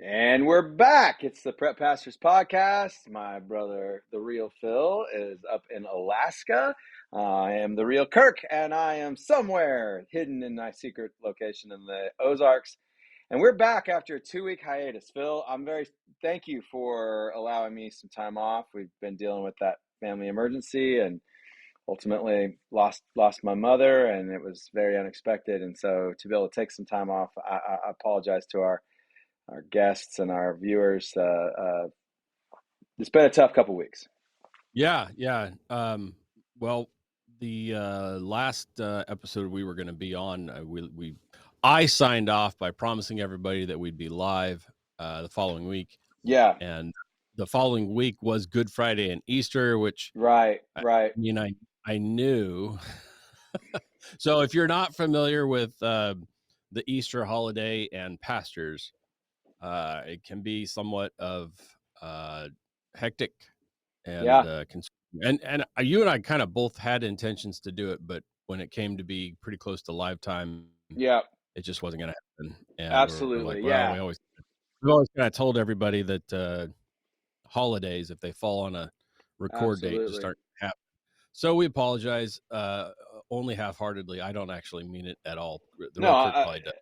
And we're back. It's the Prep Pastors Podcast. My brother, the real Phil, is up in Alaska. I am the real Kirk, and I am somewhere hidden in my secret location in the Ozarks. And we're back after a 2-week hiatus. Phil, thank you for allowing me some time off. We've been dealing with that family emergency and ultimately lost my mother, and it was very unexpected. And so to be able to take some time off, I apologize to our guests and our viewers. It's been a tough couple weeks. Yeah. Well, the last episode we were going to be on, I signed off by promising everybody that we'd be live the following week. Yeah. And the following week was Good Friday and Easter, which Right. I knew. So if you're not familiar with the Easter holiday and pastors, it can be somewhat of hectic and and you and I kind of both had intentions to do it, but when it came to be pretty close to live time, it just wasn't going to happen. And Absolutely. we're like, well, we always kind of told everybody that holidays, if they fall on a record date, just aren't happening. So we apologize only half-heartedly. I don't actually mean it at all. The real Kirk probably does.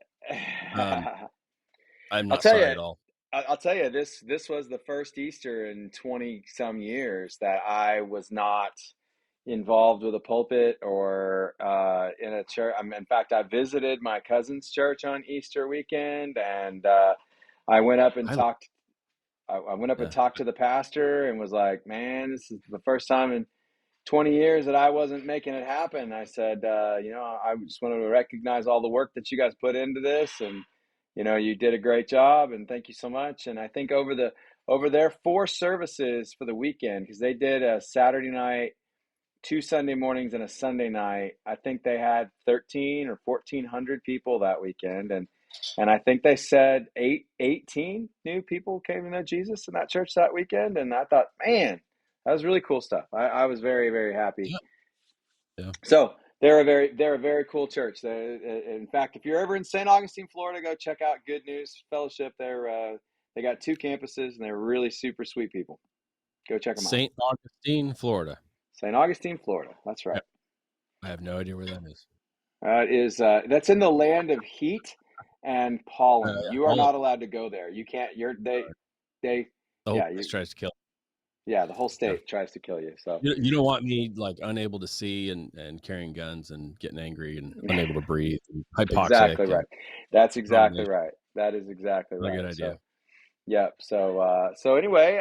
I'm not sorry at all. I'll tell you, this was the first Easter in 20 some years that I was not involved with a pulpit or in a church. In fact, I visited my cousin's church on Easter weekend, and I went up and talked. I went up and talked to the pastor and was like, "Man, this is the first time in 20 years that I wasn't making it happen." I said, I just wanted to recognize all the work that you guys put into this, and you did a great job, and thank you so much. And I think over their 4 services for the weekend, because they did a Saturday night, 2 Sunday mornings, and a Sunday night, I think they had 13 or 1,400 people that weekend, and I think they said 18 new people came to know Jesus in that church that weekend. And I thought, man, that was really cool stuff. I was very, very happy. Yeah. So they're a very cool church. In fact, if you're ever in St. Augustine, Florida, go check out Good News Fellowship. They got 2 campuses, and they're really super sweet people. Go check them out. St. Augustine, Florida. St. Augustine, Florida. That's right. I have no idea where that is. That's in the land of heat and pollen. You are pollen. not allowed to go there. You can't. The whole place tries to kill. Yeah, the whole state tries to kill you. So you don't want me like unable to see and carrying guns and getting angry and unable to breathe. And hypoxic. Exactly right. That's exactly right. That is exactly right. Good idea. So anyway,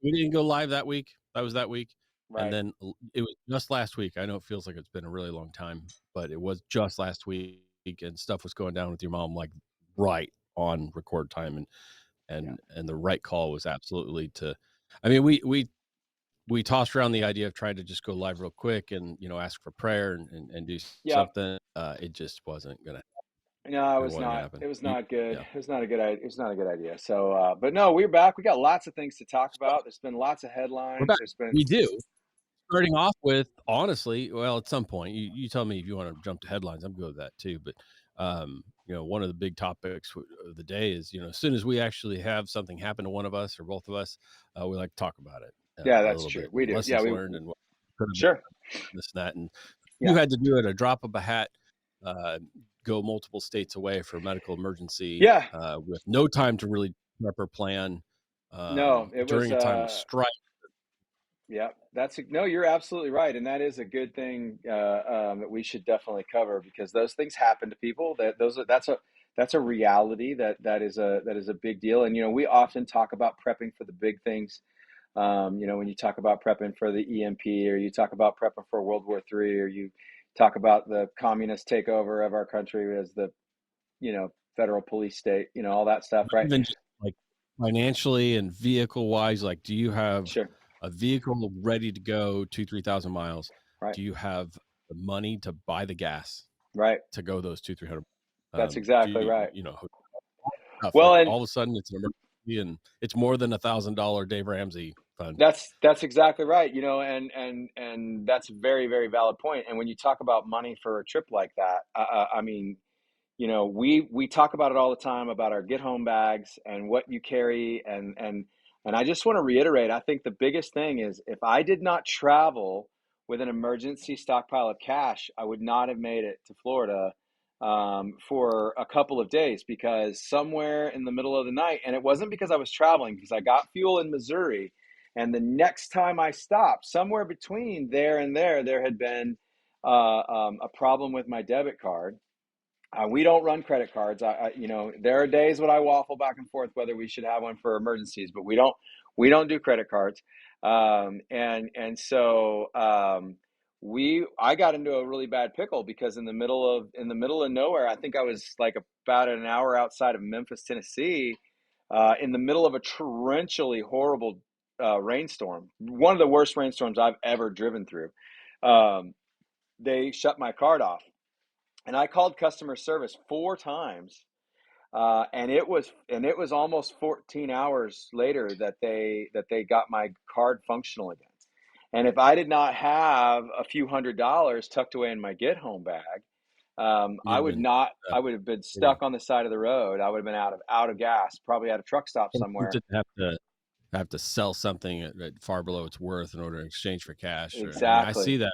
we didn't go live that week. That was that week. Right. And then it was just last week. I know it feels like it's been a really long time, but it was just last week, and stuff was going down with your mom like right on record time, and the right call was absolutely to. I mean, we tossed around the idea of trying to just go live real quick and ask for prayer and do something. It just wasn't gonna. No, it was not. It was not good. It was not a good idea. It was not a good idea. So, but no, we're back. We got lots of things to talk about. There's been lots of headlines. We do. Starting off with, honestly, well, at some point, you tell me if you want to jump to headlines. I'm good with that too. But one of the big topics of the day is, as soon as we actually have something happen to one of us or both of us, we like to talk about it. Yeah, that's true. We do. Lessons learned and sure. This and that, and you had to do it a drop of a hat. Go multiple states away for a medical emergency. With no time to really prep or plan. During a time of strife. Yeah, you're absolutely right, and that is a good thing that we should definitely cover, because those things happen to people. That's a reality that is a big deal. And we often talk about prepping for the big things. When you talk about prepping for the EMP, or you talk about prepping for World War III, or you talk about the communist takeover of our country as the federal police state, all that stuff, right? Even just like financially and vehicle wise, like, do you have a vehicle ready to go 3,000 miles? Right. Do you have the money to buy the gas? Right. To go those 200-300. That's exactly right. Well, and all of a sudden it's an emergency, and it's more than $1,000 Dave Ramsey fund. That's exactly right. And that's a very, very valid point. And when you talk about money for a trip like that, I mean, we talk about it all the time about our get home bags and what you carry, and I just want to reiterate, I think the biggest thing is if I did not travel with an emergency stockpile of cash, I would not have made it to Florida for a couple of days, because somewhere in the middle of the night, and it wasn't because I was traveling, because I got fuel in Missouri, and the next time I stopped, somewhere between there and there had been a problem with my debit card. We don't run credit cards. There are days when I waffle back and forth whether we should have one for emergencies, but we don't do credit cards. I got into a really bad pickle because in the middle of nowhere, I think I was like about an hour outside of Memphis, Tennessee, in the middle of a torrentially horrible rainstorm, one of the worst rainstorms I've ever driven through. Um, they shut my card off, and I called customer service 4 times, and it was almost 14 hours later that they got my card functional again. And if I did not have a few $100s tucked away in my get home bag, I You'd have would been not. stuck. I would have been Yeah. stuck on the side of the road. I would have been out of gas, probably at a truck stop And somewhere. tempted to have to sell something at far below its worth in order to exchange for cash. Or, I mean, I see Exactly. that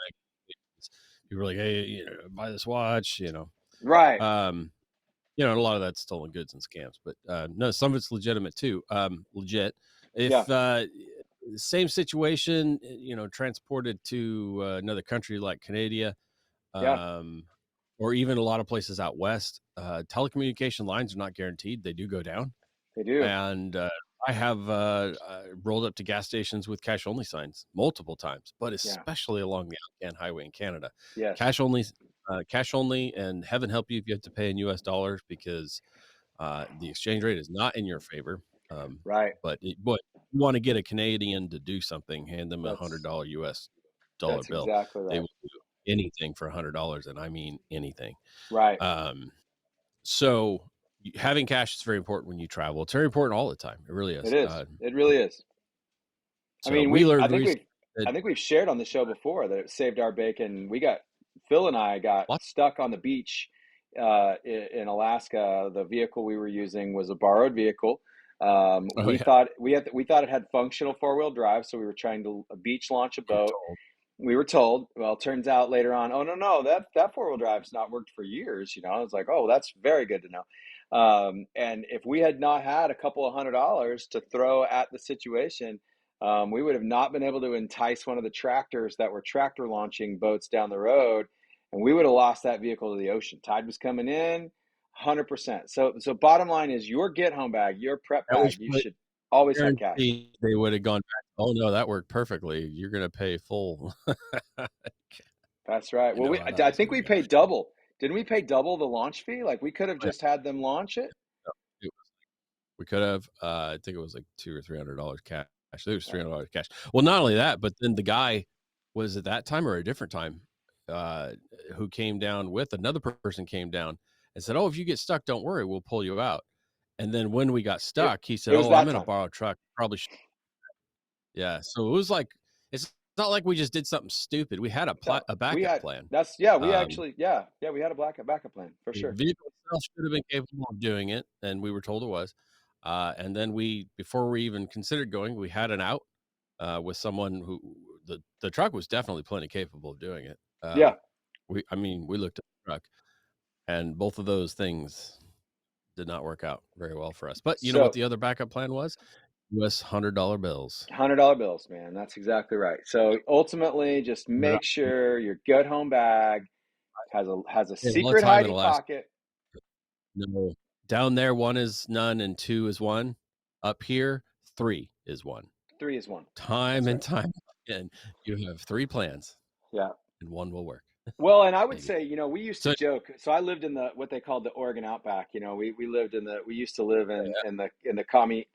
people are like, hey, buy this watch, Right. um, and a lot of that's stolen goods and scams, but no, some of it's legitimate too. Legit. Yeah. If same situation, transported to another country like Canada, Yeah. um, or even a lot of places out west, telecommunication lines are not guaranteed. They do go down. They do. And I have rolled up to gas stations with cash only signs multiple times, but Yeah. especially along the Alcan Highway in Canada. Yes. Cash only, and heaven help you if you have to pay in US dollars, because the exchange rate is not in your favor. Um, Right. but you want to get a Canadian to do something, hand them a hundred That's dollar US dollar that's bill. exactly They right. will do anything for $100, and I mean anything. Right. Um, so having cash is very important when you travel. It's very important all the time. It really It is. is. It really is. I So mean, we we've I learned think recently we've that I think we've shared on the show before that it saved our bacon. Phil and I got lots. stuck on the beach in Alaska. The vehicle we were using was a borrowed vehicle. Oh We yeah, thought we thought it had functional four-wheel drive, so we were trying to beach launch a you were boat. told. We were told. Well, it turns out later on, oh no, that four-wheel drive's not worked for years. I was like, oh, that's very good to know. And if we had not had a couple of $100s to throw at the situation, we would have not been able to entice one of the tractors that were tractor launching boats down the road, and we would have lost that vehicle to the ocean. Tide was coming in, 100%. So bottom line is your get home bag, your prep At bag, which you point, should always have cash. guarantee they would have gone back. Oh no, that worked perfectly. You're going to pay full. That's right. You Well, know how that I was think going to we go. paid double. Didn't we pay double the launch fee? Like we could have Oh, yeah. just had them launch it. No, we could have. I think it was like $200 or $300 cash. I think it was Right. $300 cash. Well, not only that, but then the guy was at that time or a different time, uh, who came down with another person, came down and said, "Oh, if you get stuck, don't worry, we'll pull you out." And then when we got It stuck, he said, it was "Oh, I'm that in a time. borrowed truck. Probably yeah." So it was like it's not like we just did something stupid. We had No, a we backup had plan. that's yeah, we Um, actually we had a backup plan for the sure. vehicle itself should have been capable of doing it, and we were told it was. And then before we even considered going, we had an out with someone who the truck was definitely plenty capable of doing it. Yeah. I mean, we looked at the truck, and both of those things did not work out very well for us. But you know what So the other backup plan was? US $100 bills. $100 bills, man. That's exactly right. So ultimately, just Yeah. make sure your get home bag has a Yeah, all the secret time in hidey Alaska. pocket. No. Down there, one is none and two is one. Up here, three is one. Three is one. Time That's and right. time again, you have three plans Yeah. and one will work. Well, and I would Maybe. say, we used to So joke. So I lived in what they called the Oregon Outback. We used to live in the commie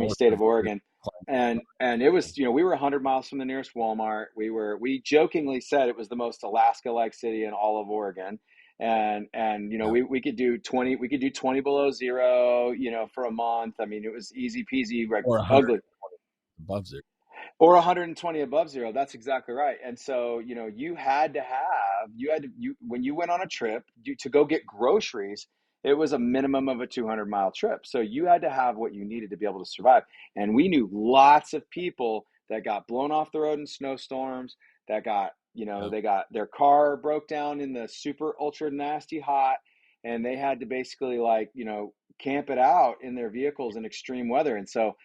state of northern border Oregon, and it was, climate. we were 100 miles from the nearest Walmart. We jokingly said it was the most Alaska-like city in all of Oregon, and Yeah. we could do 20 below zero, for a month. I mean, it was easy peasy, like Or 100 ugly. above zero. Or 120 above zero. That's exactly right. And so, you when you went on a trip to go get groceries, it was a minimum of a 200-mile trip. So you had to have what you needed to be able to survive. And we knew lots of people that got blown off the road in snowstorms, that got, Yep. they got their car broke down in the super ultra nasty hot, and they had to basically like, camp it out in their vehicles in extreme weather. And so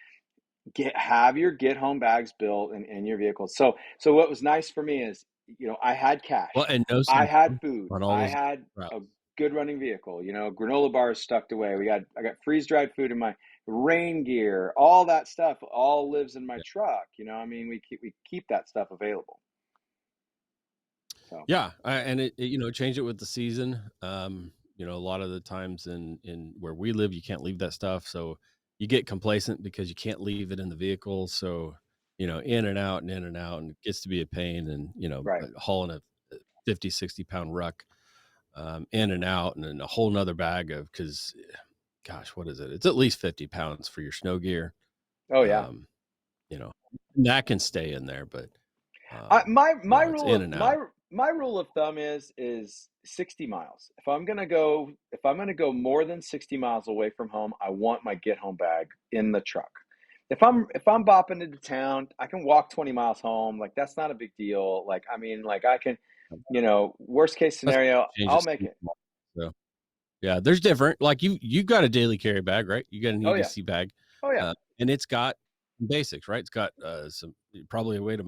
have your get home bags built in your vehicles. So what was nice for me is, I had Well, cash, and no I cell had phone food, on all I those had a routes. good running vehicle, granola bars tucked away. I got freeze dried food in my rain gear, all that stuff all lives in my Yeah. truck. I mean, we keep that stuff available. So Yeah, and change it with the season. A lot of the times in where we live, you can't leave that stuff, so you get complacent because you can't leave it in the vehicle. So in and out and in and out, and it gets to be a pain. And right. hauling a 50, 60 pound ruck in and out, and then a whole nother bag of because, gosh, what is it? It's at least 50 pounds for your snow gear. Oh yeah. Um, you know, that can stay in there, but I, my my it's rule in of and my out. my rule of thumb is 60 miles. If I'm gonna go more than 60 miles away from home, I want my get home bag in the truck. If I'm bopping into town, I can walk 20 miles home. Like that's not a big deal. Like I mean, like I can, worst case That's scenario, I'll changes. make it. So yeah, there's different. Like you got a daily carry bag, right? You got an Oh yeah. EDC bag, Oh yeah. and it's got basics, right? It's got some probably a way to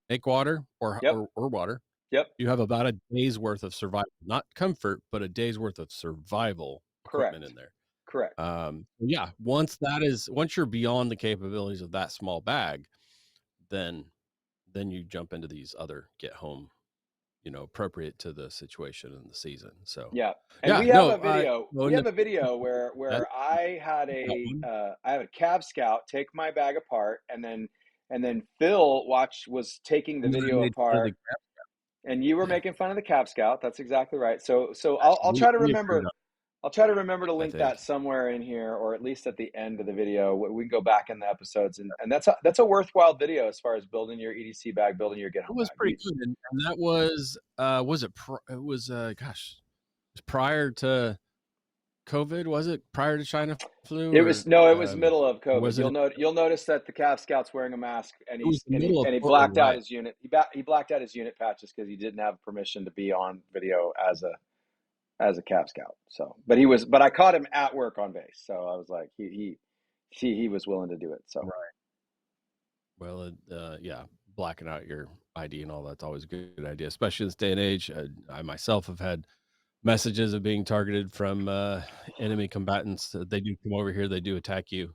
make water Yep. or water. Yep. You have about a day's worth of survival, not comfort, but a day's worth of survival equipment Correct. in there. Correct. Yeah, once you're beyond the capabilities of that small bag, then you jump into these other get home, appropriate to the situation and the season. So Yeah, and yeah, we have no, a video. no, We no, have a video where that, I have a cab scout take my bag apart, and then Phil was taking the I video made fun of apart, the and you were yeah, making fun of the cab scout. That's exactly right. So actually, I'll try to we agreed remember. on I'll try to remember to it, I link think. that somewhere in here, or at least at the end of the video. We can go back in the episodes, and that's a worthwhile video as far as building your EDC bag, building your get It home was bag. pretty good, and that was it was, gosh, it was prior to COVID, was it? Prior to China flu, It was no, it was middle of or COVID. was it You'll notice that the Cav Scout's wearing a mask, and it was he's the and he middle of and he COVID, blacked out right. his unit. He blacked out his unit patches because he didn't have permission to be on video as a Cav Scout. But I caught him at work on base, so I was like, he was willing to do it. So Right. Well, yeah, blacking out your ID and all that's always a good idea, especially in this day and age. I myself have had messages of being targeted from enemy combatants. They do come over here, they do attack you.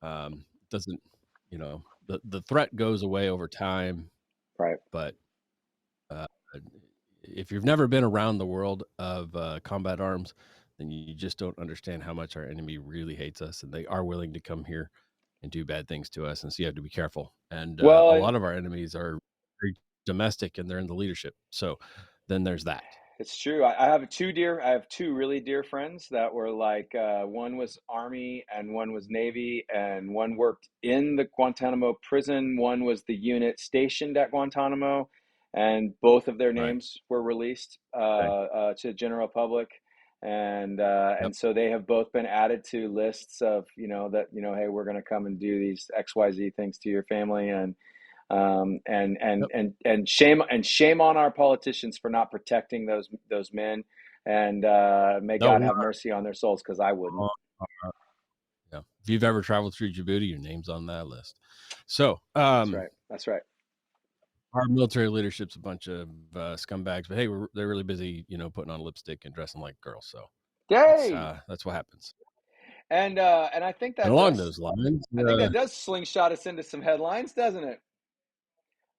Doesn't the threat goes away over time, right. but uh, if you've never been around the world of combat arms, then you just don't understand how much our enemy really hates us, and they are willing to come here and do bad things to us. And so you have to be careful. And Well, a and lot of our enemies are very domestic, and they're in the leadership. So then there's that. it's true. I have two really dear friends that were like, one was Army and one was Navy, and one worked in the Guantanamo prison. One was the unit stationed at Guantanamo, and both of their Right. names were released Okay. to the general public, and Yep. so they have both been added to lists of, that, hey, we're going to come and do these XYZ things to your family, and and Yep. and and shame on our politicians for not protecting those men, and may No, God we're have mercy on their souls, because I wouldn't. on. Yeah. If you've ever traveled through Djibouti, your name's on that list. So, That's right. That's right. our military leadership's a bunch of scumbags, but hey, they're really busy, putting on lipstick and dressing like girls. So Day. that's what happens. And I think And that along does those lines, I think that does slingshot us into some headlines, doesn't it?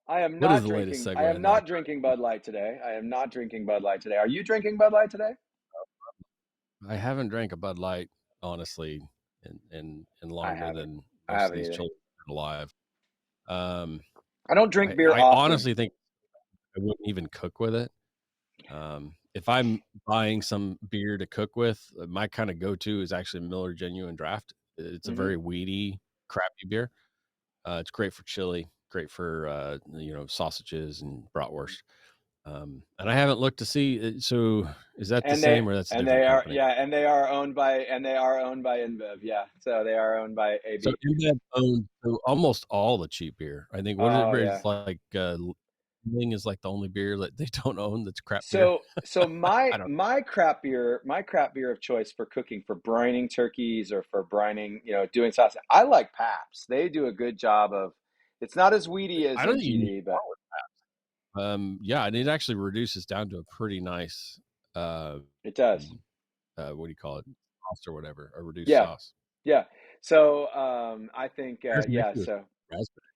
what is the latest I segue am in there? not drinking Bud Light today. I am not drinking Bud Light today. Are you drinking Bud Light today? I haven't drank a Bud Light, honestly, in I longer haven't. than I most of haven't these either. children alive. Um, I don't drink beer I often. honestly think I wouldn't even cook with it. If I'm buying some beer to cook with, my kind of go-to is actually Miller Genuine Draft. It's a Hmm. very weedy, crappy beer. It's great for chili, great for sausages and bratwurst. And I haven't looked to see. So is that the And same or that's a and different they are, company? yeah, and they are owned by, InBev, yeah. So they are owned by So AB. InBev owns so almost all the cheap beer. I think what is Oh it? yeah. It's like Ling is like the only beer that they don't own that's crap beer. So my I don't. my crap beer, my crap beer of choice for cooking, for brining turkeys or for brining, doing sauce. I like Paps. They do a good job of. It's not as weedy as I don't think you can MGD, but yeah, and it actually reduces down to a pretty nice, uh, it does. mm, what do you call it? Sauce or whatever, a reduced Yeah, sauce. yeah. So I think There's an yeah. issue with So raspberry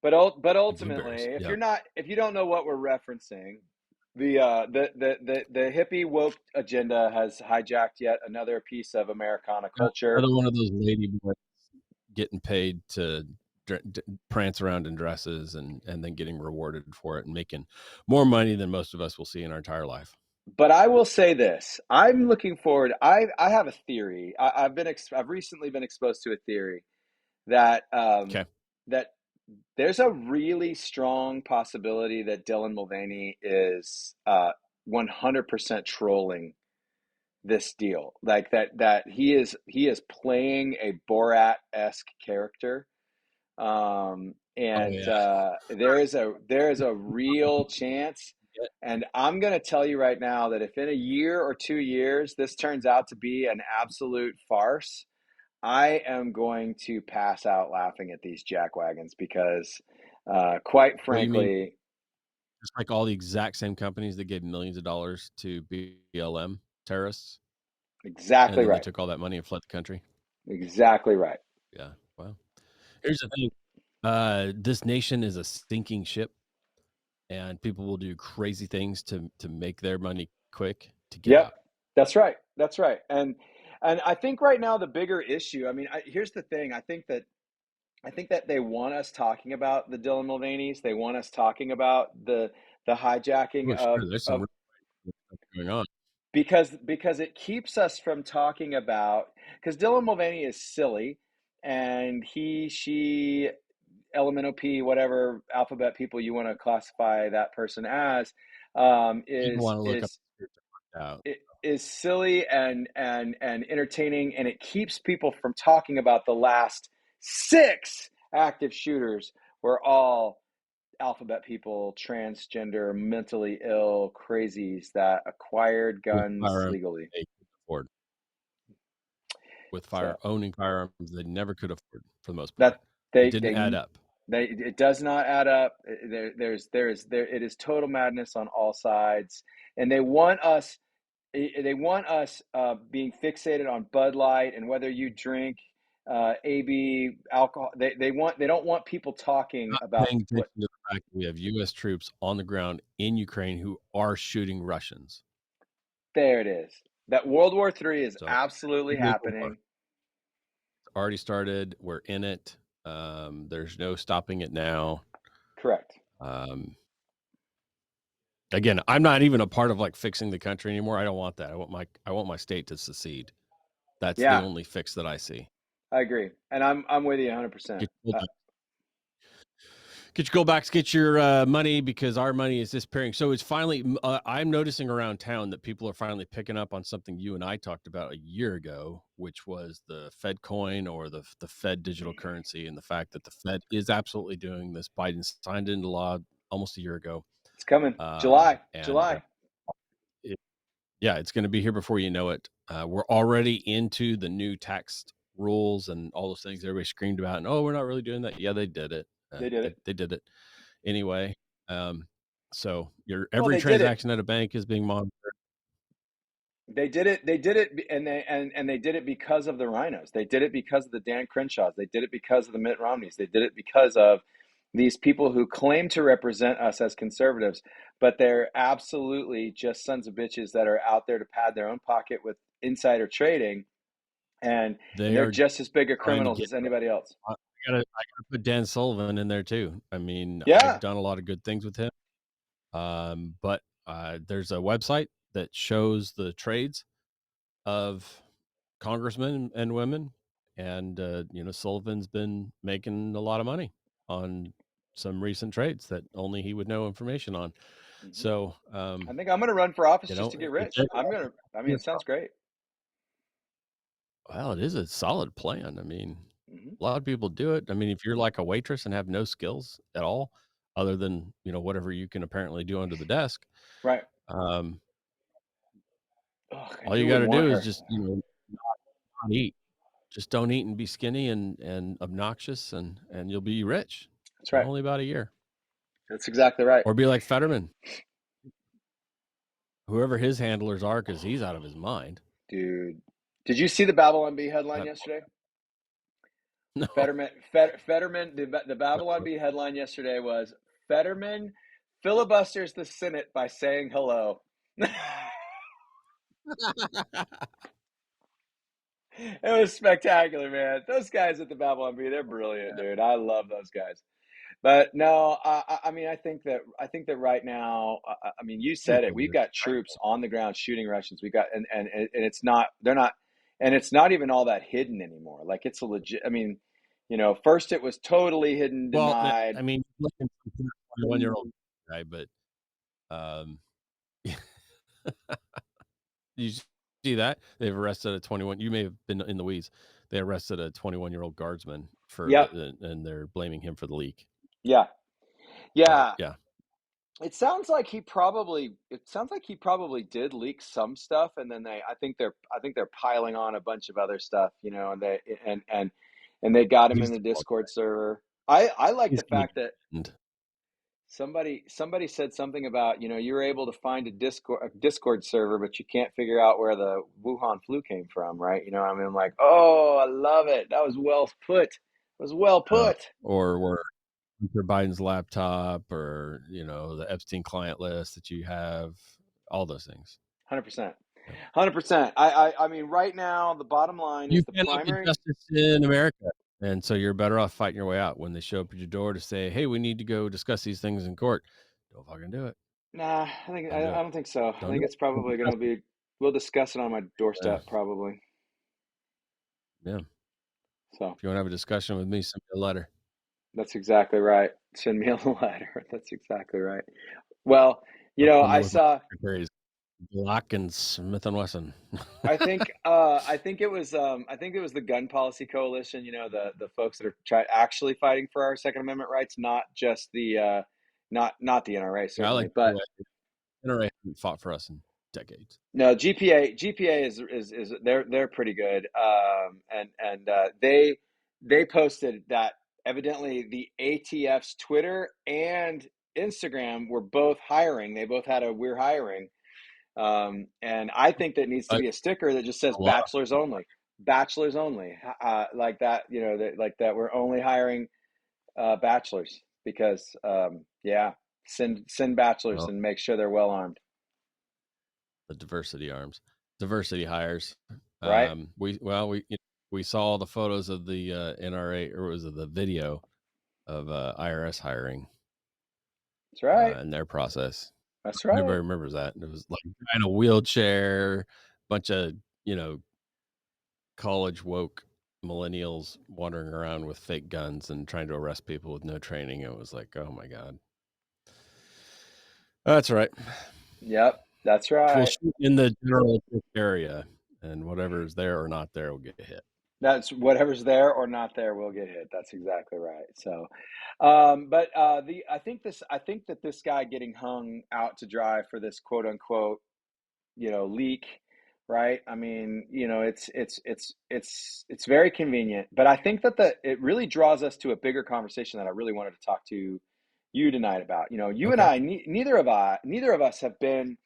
but and ultimately, blueberries. Yeah. if you don't know what we're referencing, the hippie woke agenda has hijacked yet another piece of Americana culture. Another one of those lady boys getting paid to prance around in dresses and then getting rewarded for it and making more money than most of us will see in our entire life. But I will say this: I'm looking forward. I have a theory. I've recently been exposed to a theory that Okay. that there's a really strong possibility that Dylan Mulvaney is 100% trolling this deal. Like that he is playing a Borat-esque character. Oh And yeah. there is a real chance, Yeah. and I'm going to tell you right now that if in a year or 2 years this turns out to be an absolute farce, I am going to pass out laughing at these jackwagons because, quite What do you mean? frankly, Just like all the exact same companies that gave millions of dollars to BLM terrorists, and exactly then they right. took all that money and fled the country. Exactly right. Yeah. Well, here's the thing. This nation is a sinking ship, and people will do crazy things to make their money quick to get Yep. out. That's right. That's right. And I think right now the bigger issue, I mean, here's the thing. I think that they want us talking about the Dylan Mulvaney's. They want us talking about the hijacking Oh, sure. of There's some of real stuff going on. because it keeps us from talking about, because Dylan Mulvaney is silly, and she LMNOP, whatever alphabet people you want to classify that person as, You don't want to look up to find out. is silly and entertaining, and it keeps people from talking about the last six active shooters were all alphabet people, transgender, mentally ill crazies that acquired With guns firearms legally. they could afford. With So owning firearms they never could afford for the most part. that It didn't add they up. it does not add up. There it is total madness on all sides, and they want us being fixated on Bud Light and whether you drink AB alcohol. They don't want people talking Not about paying what. attention to the fact that we have US troops on the ground in Ukraine who are shooting Russians. There it is. That World War III is So absolutely illegal war. happening. It's already started. We're in it. There's no stopping it now. Correct. Um, Again, I'm not even a part of like fixing the country anymore. I don't want that. I want my state to secede. That's the Yeah, only fix that I see. I agree, and I'm with you 100%. Get your Get you go back to get your money because our money is disappearing. So it's finally, I'm noticing around town that people are finally picking up on something you and I talked about a year ago, which was the Fed coin or the Fed digital currency, and the fact that the Fed is absolutely doing this. Biden signed into law almost a year ago, It's coming July. and July. it, yeah, it's going to be here before you know it. We're already into the new tax rules and all those things everybody screamed about, and oh, we're not really doing that. Yeah, they did it. They did it. They did it anyway. Um, so your Well, every they did it. transaction at a bank is being monitored. They did it. They did it, and they did it because of the rhinos. They did it because of the Dan Crenshaws. They did it because of the Mitt Romneys. They did it because of these people who claim to represent us as conservatives, but they're absolutely just sons of bitches that are out there to pad their own pocket with insider trading, and They they're are just as big a trying to criminals get. as anybody else. I gotta put Dan Sullivan in there too. I mean, I've Yeah, done a lot of good things with him. But there's a website that shows the trades of congressmen and women, and Sullivan's been making a lot of money on some recent trades that only he would know information on. Hmm. So, I think I'm going to run for office you just know, to get if rich. they I mean, it sounds great. well, it is a solid plan. I mean, Hmm. a lot of people do it. I mean, if you're like a waitress and have no skills at all, other than, whatever you can apparently do under the desk, Right. um, Oh, and all who you got wouldn't to want do is her? just, not eat. Just don't eat and be skinny and obnoxious, and you'll be rich That's in right. only about a year. That's exactly right. Or be like Fetterman, whoever his handlers are, because he's out of his mind. Dude, did you see the Babylon Bee headline But yesterday? no, Fetterman, the Babylon Bee headline yesterday was Fetterman filibusters the Senate by saying hello. It was spectacular, man. Those guys at the Babylon Bee, they're brilliant, dude. I love those guys. But no, I mean, I think that right now, I mean, you pretty said it. We've good. got troops on the ground shooting Russians. We got, and it's not, they're not, and it's not even all that hidden anymore. Like it's a legit. I mean, first it was totally hidden, Well, denied. I mean, looking for a 21-year-old guy, but um, you see that they've arrested a 21. You may have been in the weeds. They arrested a 21-year-old guardsman for Yep. and they're blaming him for the leak. Yeah. But Yeah. yeah, It sounds like he probably did leak some stuff, and then I think they're piling on a bunch of other stuff, and they got him he's in the Discord server. I like the gonna fact that get. somebody said something about, you were able to find a Discord server, but you can't figure out where the Wuhan flu came from, right? I mean, I'm like, oh, I love it. That was well put. It was well put. Or were Hunter Biden's laptop, or the Epstein client list that you have, all those things. 100%. Yeah. 100%. I mean, right now, the bottom line You is the cannot get primary. justice in America, and so you're better off fighting your way out. When they show up at your door to say, "Hey, we need to go discuss these things in court," don't fucking do it. Nah, I think Don't do I it. don't think so. I Don't do think it. it's Don't probably going discuss to it. be. We'll discuss it on my Yeah, doorstep, probably. yeah. So If you want to have a discussion with me, send me a letter. that's exactly right. Send me a letter. That's exactly right. Well, I'll come I in with my saw. secretaries, Glock and Smith and Wesson. I think it was the Gun Policy Coalition. The folks that are actually fighting for our Second Amendment rights, not just not the NRA Yeah, I like certainly, but NRA haven't fought for us in decades. no, GPA is they're pretty good. They posted that evidently the ATF's Twitter and Instagram were both hiring. They both had a "we're hiring," and I think that needs to But be a sticker that just says a lot of "bachelors only," "bachelors only," like that. Like that we're only hiring bachelors because yeah, send bachelors well, and make sure they're well armed, the diversity arms, diversity hires. right? We saw the photos of the NRA, or was it the video of IRS hiring That's right. and their process. That's right. Everybody remembers that. It was like a guy in a wheelchair, bunch of you know college woke millennials wandering around with fake guns and trying to arrest people with no training. It was like, oh my god, that's right. Yep, that's We'll right. shoot in the general area, and whatever is there or not there will get hit. That's whatever's there or not there will get hit. That's exactly right. So, but the I think that this guy getting hung out to dry for this quote unquote leak, right? I mean, it's very convenient, but I think that it really draws us to a bigger conversation that I really wanted to talk to you tonight about. You and Okay. I, neither of us have been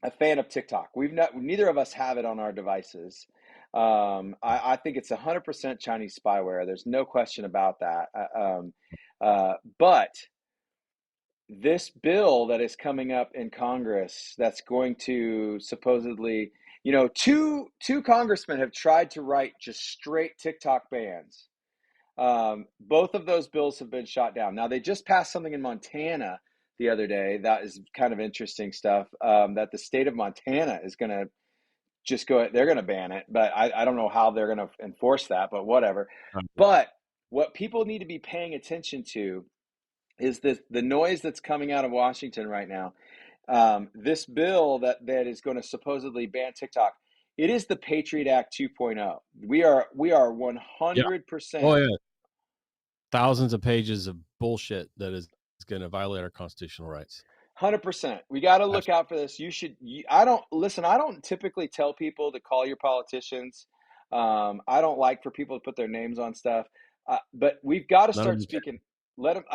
a fan of TikTok. Neither of us have it on our devices. I think it's 100% Chinese spyware. There's no question about that. But this bill that is coming up in Congress, that's going to supposedly, two congressmen have tried to write just straight TikTok bans. Both of those bills have been shot down. Now they just passed something in Montana the other day that is kind of interesting stuff. That the state of Montana is going to just go. They're going to ban it, but I don't know how they're going to enforce that. But whatever. But what people need to be paying attention to is the noise that's coming out of Washington right now. This bill that is going to supposedly ban TikTok, it is the Patriot Act 2.0. We are Yeah. Oh 100%. yeah. Thousands of pages of bullshit that is going to violate our constitutional rights. 100%. We got to look Absolutely. out for this. I don't listen. I don't typically tell people to call your politicians. I don't like for people to put their names on stuff. But we've got to None of start them can. speaking. Let them.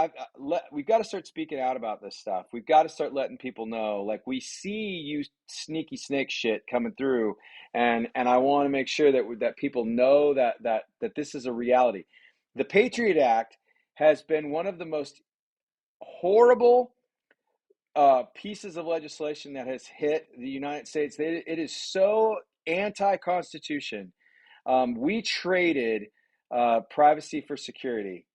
We've got to start speaking out about this stuff. We've got to start letting people know. Like we see you sneaky snake shit coming through, and I want to make sure that people know that this is a reality. The Patriot Act has been one of the most horrible pieces of legislation that has hit the United States. It is so anti-constitution. We traded privacy for security.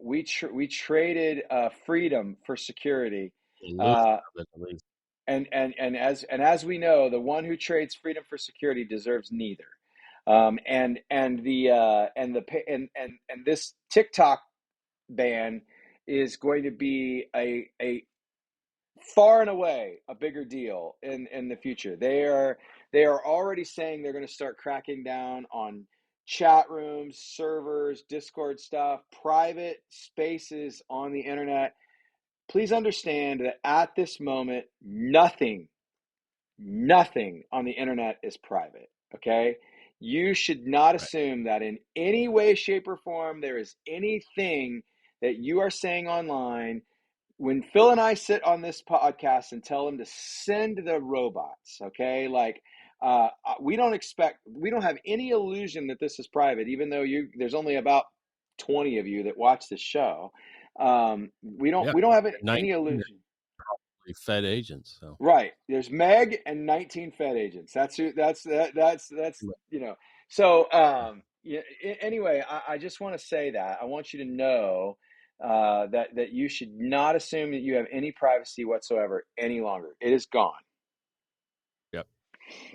We traded freedom for security. Illusion Uh, of it, at least. and as we know, the one who trades freedom for security deserves neither. And this TikTok ban is going to be a far and away a bigger deal in the future. They are already saying they're going to start cracking down on chat rooms, servers, Discord stuff, private spaces on the internet. Please understand that at this moment, nothing on the internet is private. Okay? You should not Right. assume that in any way, shape, or form there is anything that you are saying online. When Phil and I sit on this podcast and tell them to send the robots, okay, like we don't have any illusion that this is private, even though there's only about 20 of you that watch this show. We don't Yeah. we don't have any 19 illusion. Fed agents. So Right. There's Meg and 19 Fed agents. That's who. That's you know. So yeah. Anyway, I just want to say that I want you to know that you should not assume that you have any privacy whatsoever any longer. It is gone. yep.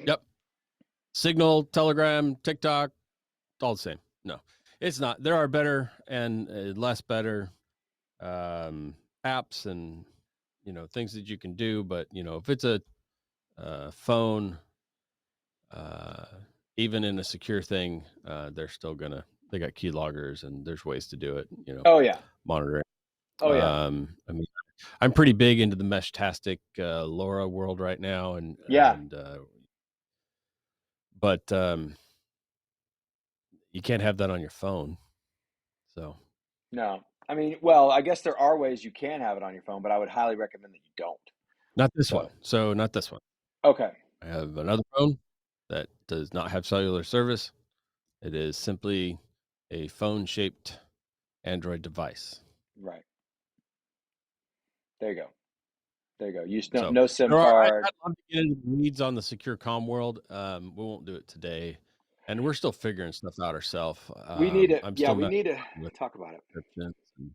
Yep. Signal, Telegram, TikTok, all the same. No, it's not. There are better and less better apps and things that you can do, but if it's a phone, uh, even in a secure thing, they're still gonna. They got keyloggers and there's ways to do it. Oh yeah. Monitoring. Oh yeah. I mean, I'm pretty big into the Meshtastic LoRa world right now, and Yeah. and but you can't have that on your phone. So No. I mean, well, I guess there are ways you can have it on your phone, but I would highly recommend that you don't. not this one. So So not this one. okay. I have another phone that does not have cellular service. It is simply a phone-shaped Android device. Right. There you go. There you go. Use So no SIM there are. card. I'd love to get into the weeds on the secure comm world. We won't do it today, and we're still figuring stuff out ourselves. We need to. I'm Yeah, still we messing need to with talk about it. encryption and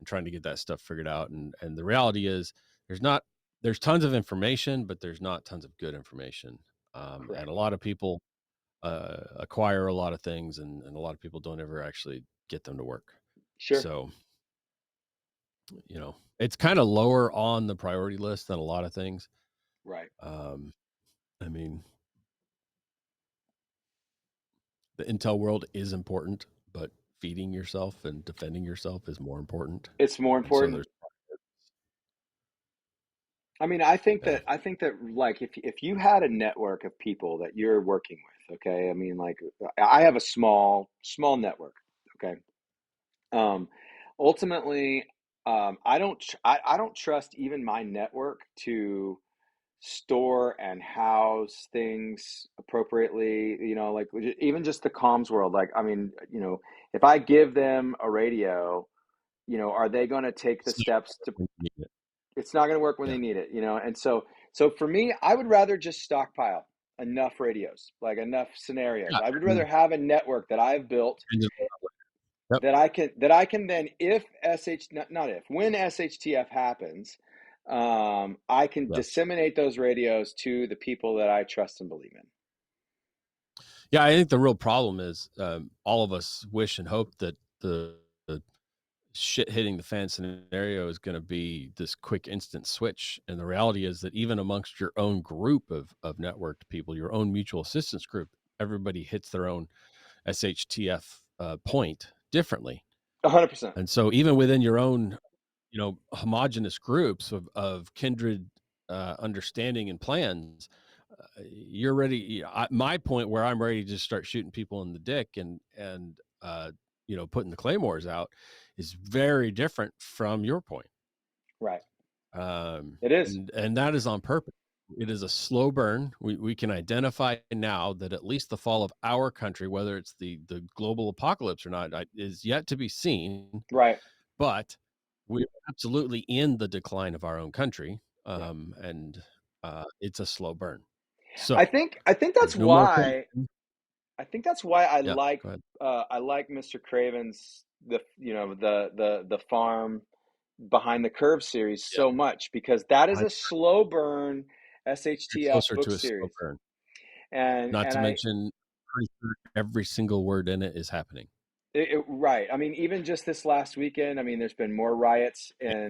trying to get that stuff figured out. And the reality is, there's not there's tons of information, but there's not tons of good information. And Correct. a lot of people acquire a lot of things, and a lot of people don't ever actually get them to work. Sure. So it's kind of lower on the priority list than a lot of things. Right. Um, I mean, the intel world is important, but feeding yourself and defending yourself is more important. It's more And so important. there's I mean, I think yeah, that I think that like if you had a network of people that you're working with, okay? I mean, like I have a small network, okay? Um, ultimately, I don't trust even my network to store and house things appropriately. Like even just the comms world. Like, I mean, if I give them a radio, are they going to take the it's steps to not when you need it. it's not going to work when Yeah, they need it, and so for me, I would rather just stockpile enough radios, like enough scenarios. yeah. I would rather And have a network that I've built change it around. Yep, that I can then, if not if when SHTF happens, I can yeah, disseminate those radios to the people that I trust and believe in. yeah. I think the real problem is all of us wish and hope that the shit hitting the fan scenario is going to be this quick instant switch. And the reality is that even amongst your own group of networked people, your own mutual assistance group, everybody hits their own SHTF point differently. 100%. And so even within your own, homogenous groups of kindred understanding and plans, you're ready. My point where I'm ready to just start shooting people in the dick and putting the claymores out is very different from your point. Right. It is. And that is on purpose. It is a slow burn. We can identify now that at least the fall of our country, whether it's the global apocalypse or not, is yet to be seen. Right. But we're absolutely in the decline of our own country, Yeah. and it's a slow burn. I So think I think that's there's no more why question. I think that's why Yeah, go ahead. I like Mr. Craven's the farm behind the curve series Yeah, so much, because that is I, a slow burn you're SHTF closer book to a slow series. burn. And Not and to I mention, pretty sure every single word in it is happening. right. I mean, even just this last weekend, I mean, there's been more riots Yeah,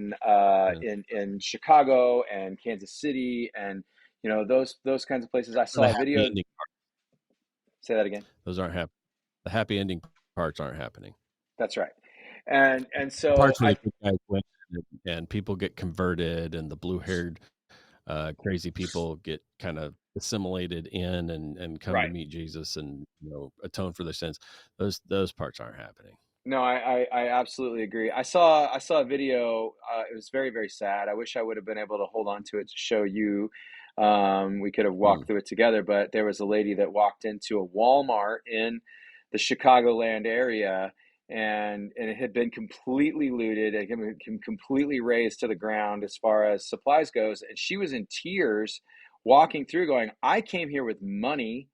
yeah. in Chicago and Kansas City, and those kinds of places. I For the saw a happy video. ending, Say that again. those aren't happening. The happy ending parts aren't happening. That's right. And The so parts where the good guys win and people get converted and the blue-haired crazy people get kind of assimilated in and come to right. meet Jesus and atone for their sins. Those parts aren't happening. No, I absolutely agree. I saw a video. It was very, very sad. I wish I would have been able to hold on to it to show you. We could have Hmm. walked through it together, but there was a lady that walked into a Walmart in the Chicagoland area, and it had been completely looted. It had been completely razed to the ground as far as supplies goes, and she was in tears walking through, going, "I came here with money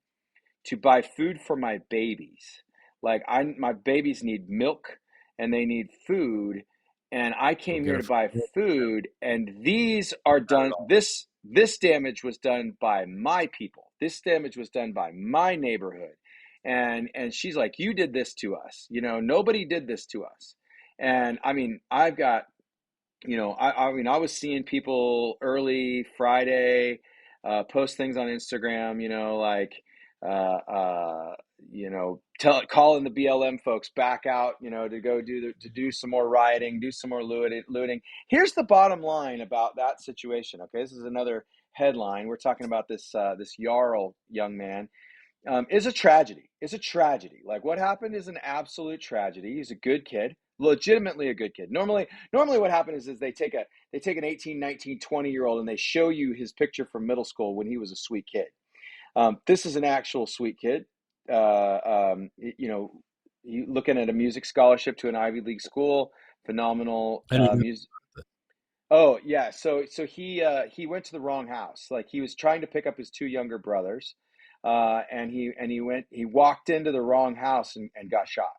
to buy food for my babies. Like my babies need milk and they need food, and I Go came get here her to from buy the food, and these are not at done all. this damage was done by my people. This damage was done by my neighborhood." And she's like, "You did this to us. Nobody did this to us." And I mean, I've got I mean, I was seeing people early Friday post things on Instagram, like, calling the BLM folks back out, to go to do some more rioting, do some more looting. Here's the bottom line about that situation. Okay, this is another headline. We're talking about this Jarl young man, is a tragedy. It's a tragedy. Like, what happened is an absolute tragedy. He's a good kid, legitimately a good kid. Normally what happens is they take an 18, 19, 20-year old and they show you his picture from middle school when he was a sweet kid. This is an actual sweet kid. Looking at a music scholarship to an Ivy League school, phenomenal I didn't even music. Oh yeah, so he went to the wrong house. Like, he was trying to pick up his two younger brothers, and he walked into the wrong house and got shot.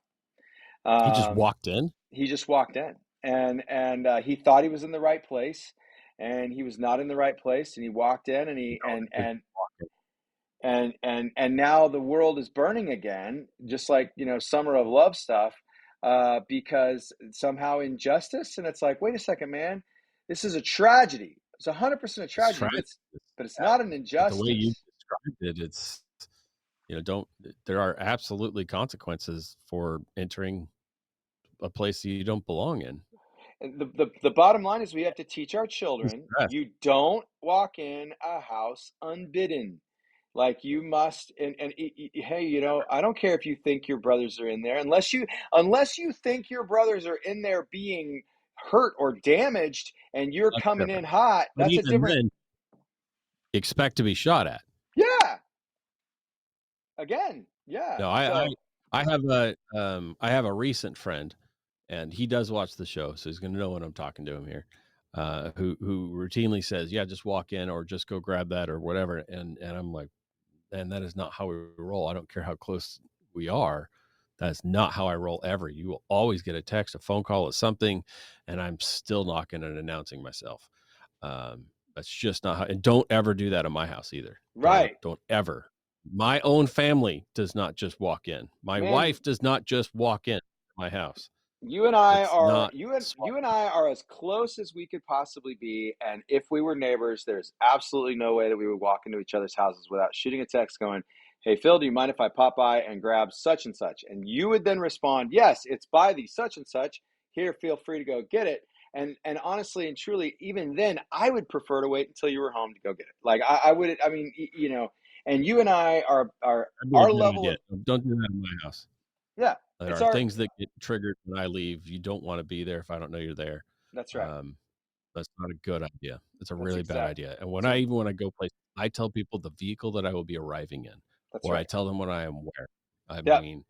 he just Um, walked in. he just walked in, and he thought he was in the right place, and he was not in the right place. And he walked in, and he No, he just walked in. and now the world is burning again, just like Summer of Love stuff, because somehow injustice. And it's like, wait a second, man, this is a tragedy. It's 100% a It's tragedy, but tragic. it's Yeah, not an but the way you injustice. described it, don't there are absolutely consequences for entering a place you don't belong in. And the bottom line is, we have to teach our It's children, stress. you don't walk in a house unbidden. Like, you must. And hey, I don't care if you think your brothers are in there, unless you think your brothers are in there being hurt or damaged, and you're That's coming in different. hot. But That's a even different. then, expect to be shot at. Yeah. Again. Yeah. No, So I have a recent friend, and he does watch the show, so he's going to know when I'm talking to him here. Who routinely says, "Yeah, just walk in or just go grab that or whatever," and I'm like, "Man, that is not how we roll. I don't care how close we are. That's not how I roll ever. You will always get a text, a phone call, or something, and I'm still knocking and announcing myself. That's just not how. And don't ever do that in my house either. Don't right, don't ever. My own family does not just walk in. My man. wife does not just walk in my house. You and I It's are not you smart. and I are as close as we could possibly be, and if we were neighbors, there's absolutely no way that we would walk into each other's houses without shooting a text going, "Hey Phil, do you mind if I pop by and grab such and such?" And you would then respond, "Yes, it's by the such and such. Here, feel free to go get it." And honestly and truly, even then, I would prefer to wait until you were home to go get it. Like I would, I mean, and you and I are That'd be a our good level idea. of Don't do that in my house. yeah, There it's are our things that get triggered when I leave. You don't want to be there if I don't know you're there. that's right. Um, that's not a good idea. It's a That's really bad exact. idea. And So when I go places, I tell people the vehicle that I will be arriving in, that's or I right. tell them what I am wearing. I Yep. mean,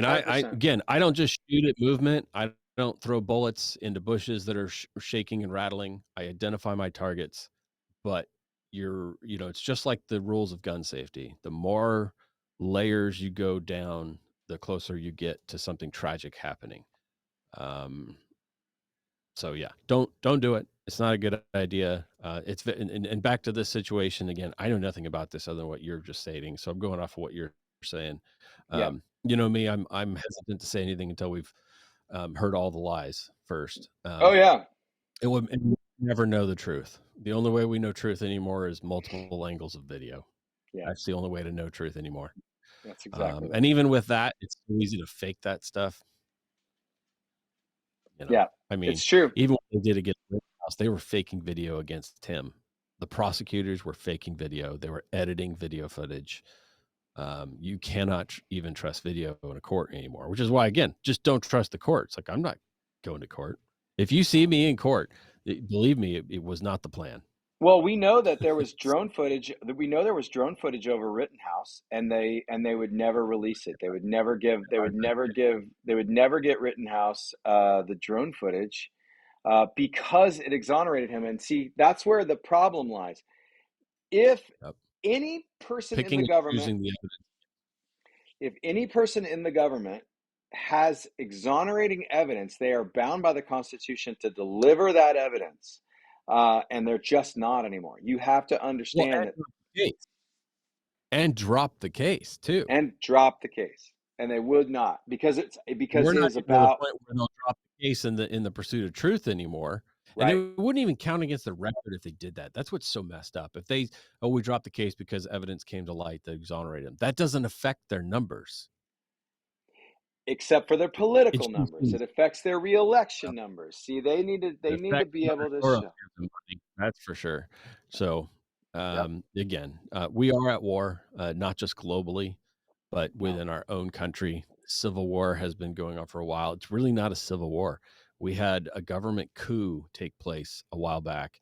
Hundred I percent. again, I don't just shoot at movement. I don't throw bullets into bushes that are shaking and rattling. I identify my targets, but it's just like the rules of gun safety. The more layers you go down, the closer you get to something tragic happening. Um, so yeah, don't do it. It's not a good idea. And back to this situation again. I know nothing about this other than what you're just stating, so I'm going off of what you're saying. Yep. You know me, I'm hesitant to say anything until we've heard all the lies first. Oh yeah. And we'll never know the truth. The only way we know truth anymore is multiple angles of video. Yeah. That's the only way to know truth anymore. That's exactly And right. even with that, it's so easy to fake that stuff. Yeah. I mean, It's true. even when they did against Rittenhouse, they were faking video against him. The prosecutors were faking video. They were editing video footage. You cannot even trust video in a court anymore, which is why, again, just don't trust the courts. Like, I'm not going to court. If you see me in court, believe me, it was not the plan. Well, we know that there was drone footage. We know there was drone footage over Rittenhouse, and they would never release it. They would never give. They would never give. They would never get Rittenhouse the drone footage because it exonerated him. And see, that's where the problem lies. If Yep. any person in Picking the and government choosing the evidence. if any person in the government has exonerating evidence, they are bound by the Constitution to deliver that evidence. And they're just not anymore. You have to Well, understand that and drop the case too. and drop the case. And they would not because We're it not is even to the about point where they'll drop the case in the pursuit of truth anymore, and right. it wouldn't even count against the record if they did that. That's what's so messed up. If they, "Oh, we dropped the case because evidence came to light that exonerated them," that doesn't affect their numbers. Except for their It political just numbers. means It affects their reelection numbers. See, it they need to affects be Mother able to Soros show. gives them money, that's for sure. So, Yep. again, we are at war, not just globally, but No. within our own country. Civil war has been going on for a while. It's really not a civil war. We had a government coup take place a while back,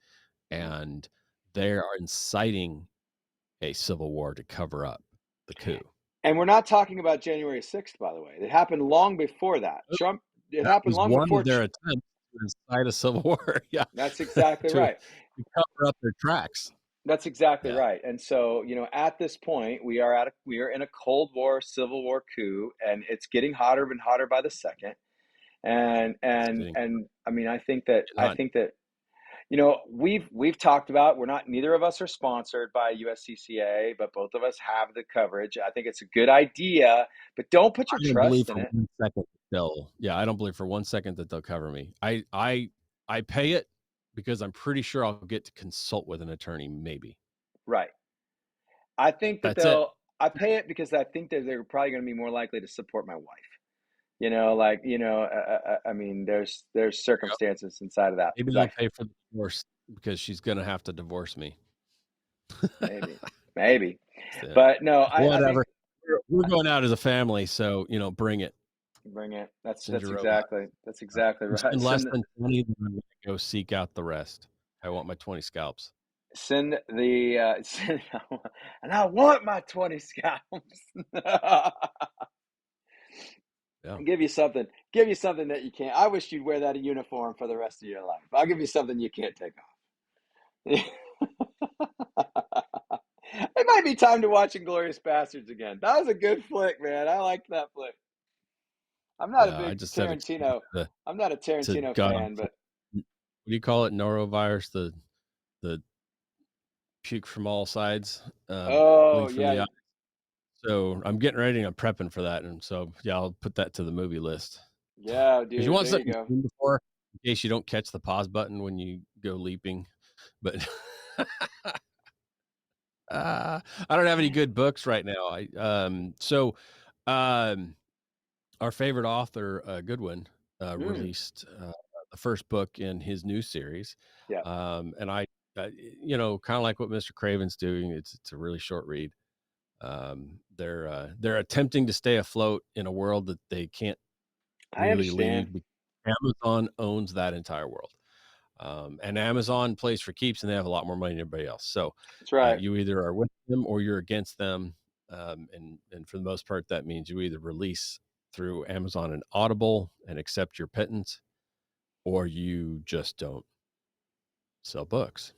Mhm. and they are inciting a civil war to cover up the coup. And we're not talking about January 6th, by the way. It happened long before that. Trump, it That happened was long one before. of their attempts to incite a civil war. Yeah, That's exactly to right. to cover up their tracks. That's exactly Yeah, right. And so, at this point, we are in a Cold War, Civil War coup, and it's getting hotter and hotter by the second. it's getting And I mean, I hot. think that we've talked about we're not neither of us are sponsored by USCCA, but both of us have the coverage. I think it's a good idea, but don't put your I don't believe trust in for it. 1 second I don't believe for 1 second that they'll cover me. I pay it because I'm pretty sure I'll get to consult with an attorney, maybe. Right. I think that That's it. I pay it because I think that they're probably going to be more likely to support my wife. I mean, there's Yep. circumstances inside of that Maybe because they'll I pay for the divorce because she's gonna have to divorce me. maybe, maybe, So, but no, I think whatever. We're going out as a family, so, bring it. bring it. Send your robot. That's exactly You right. spend less than 20, then I'm gonna go seek out the rest. I want my 20 scalps. Send the send, and I want my 20 scalps. Yeah. Give you something that you can't. I wish you'd wear that uniform for the rest of your life. I'll give you something you can't take off. It might be time to watch Inglorious Bastards again. That was a good flick, man. I liked that flick. I'm not a Yeah, I big just have exposure Tarantino. I'm not a to Tarantino god fan, awful but what do you call it? Norovirus, the puke from all sides, oh coming from the yeah, eye. So I'm getting ready. I'm prepping for that, and so yeah, I'll put that to the movie list Yeah, because you dude, want there you something go. you've seen before, in case you don't catch the pause button when you go leaping. But I don't have any good books right now. Um, our favorite author, Goodwin, Mm, released the first book in his new series, yeah, and kind of like what Mr. Craven's doing. It's a really short read. They're attempting to stay afloat in a world that they can't I really understand. leave. Amazon owns that entire world. And Amazon plays for keeps, and they have a lot more money than everybody else. So That's right. you either are with them or you're against them. And for the most part, that means you either release through Amazon and Audible and accept your pittance, or you just don't sell books.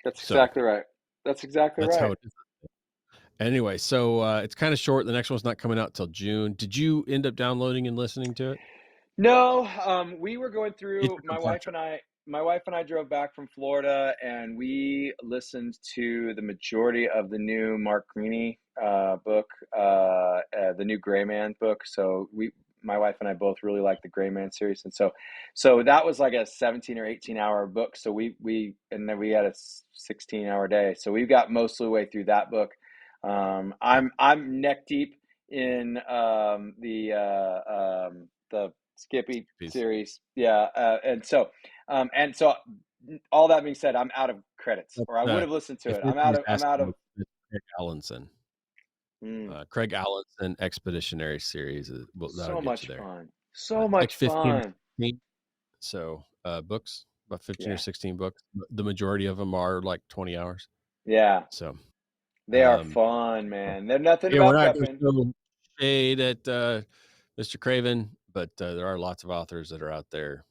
That's So exactly right. That's exactly that's how right. it is. Anyway, so it's kind of short. The next one's not coming out till June. Did you end up downloading and listening to it? No, we were going It's through a departure. my wife and I drove back from Florida and we listened to the majority of the new Mark Greaney book, the new Gray Man book. So my wife and I both really like the Gray Man series. And so that was like a 17 or 18 hour book. So and then we had a 16-hour day. So we got most of the way through that book. I'm neck deep in the Skippy Piece. series. Yeah, and so all that being said, I'm out of credits, But, or I would have listened to if it. anybody's I'm out asking, of. it's Craig Allenson. Mm, Craig Allenson Expeditionary Series. That'll so get you much there. fun, so It's like much 15 or fun. 16. So books, about 15 or Yeah, 16 books. The majority of them are like 20 hours. yeah, So they are um, fun, man. They're nothing yeah, we're about not going to prepping. throw shade at Mr. Craven, but there are lots of authors that are out there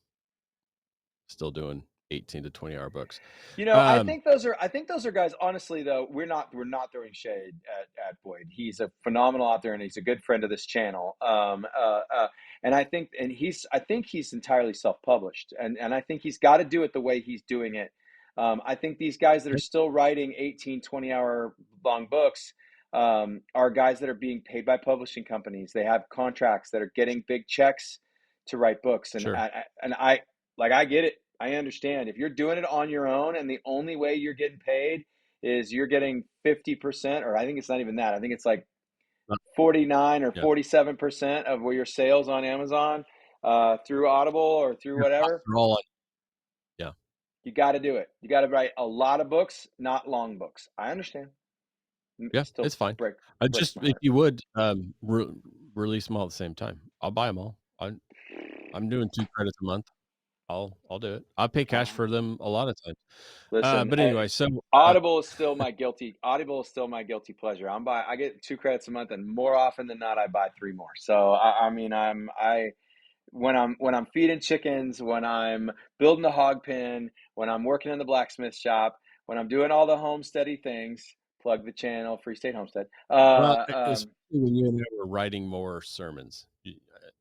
still doing 18 to 20-hour books. You know, Um, I think those are guys. Honestly, though, we're not throwing shade at Boyd. He's a phenomenal author, and he's a good friend of this channel. And I think he's entirely self published, and I think he's got to do it the way he's doing it. I think these guys that are still writing 18, 20 hour long books are guys that are being paid by publishing companies. They have contracts that are getting big checks to write books, sure. and I like I get it. I understand. If you're doing it on your own and the only way you're getting paid is you're getting 50%, or I think it's not even that. I think it's like 49 or Yeah. 47% of your sales on Amazon through Audible or through Your costs whatever. are all like, yeah. You got to do it. You got to write a lot of books, not long books. I understand. Yeah, Still it's fine. I breaks just my if heart. you would release them all at the same time, I'll buy them all. I'm doing 2 credits a month. I'll do it. I pay cash Uh, for them a lot of times. Listen, But anyway, so uh, Audible is still my guilty pleasure. I get 2 credits a month, and more often than not, I buy three more. So I mean, I when I'm feeding chickens, when I'm building the hog pen, when I'm working in the blacksmith shop, when I'm doing all the homesteady things, plug the channel, Free State Homestead. well, especially when you and I were writing more sermons,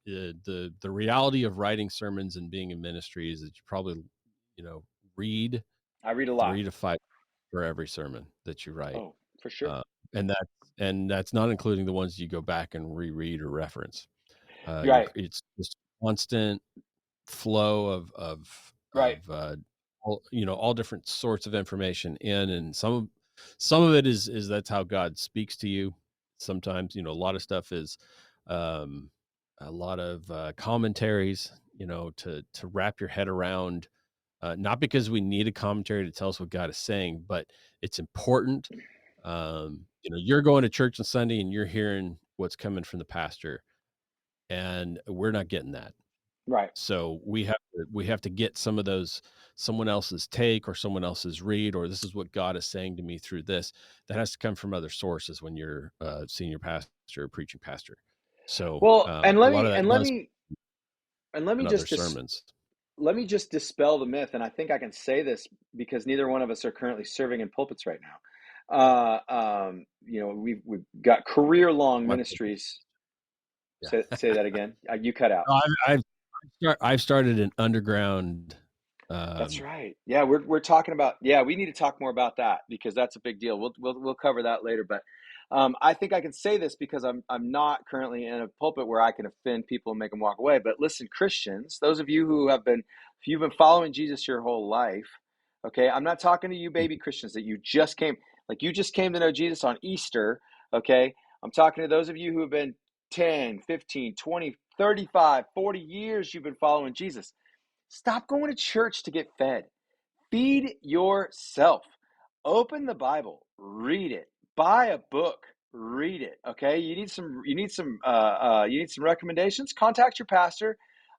the reality of writing sermons and being in ministry is that you probably read I read a lot. 3 to 5 for every sermon that you write, Oh, for sure. uh, and that's not including the ones you go back and reread or reference. Right, It's just constant flow right, of all different sorts of information in, and some of it is that's how God speaks to you. Sometimes a lot of stuff is um a lot of commentaries, to wrap your head around, not because we need a commentary to tell us what God is saying, but it's important. You're going to church on Sunday and you're hearing what's coming from the pastor, and we're not getting that. right. So we have to get some of those, someone else's take or someone else's read, or this is what God is saying to me through this. That has to come from other sources when you're a senior pastor or preaching pastor. So Well, a lot of that does and let me in other just sermons. let me just dispel the myth, and I think I can say this because neither one of us are currently serving in pulpits right now. We've got career long My pulpit. ministries. Yeah. Say that again. You cut out. No, I've started an underground. That's Um, right. Yeah, we're talking about. Yeah, we need to talk more about that because that's a big deal. We'll cover that later. But I think I can say this because I'm not currently in a pulpit where I can offend people and make them walk away. But listen, Christians, those of you who have been, if you've been following Jesus your whole life, okay, I'm not talking to you baby Mhm. Christians that you just came to know Jesus on Easter, okay? I'm talking to those of you who have been 10, 15, 20, 35, 40 years you've been following Jesus. Stop going to church to get fed. Feed yourself. Open the Bible, read it. Buy a book, read it. Okay, you need some recommendations. Contact your pastor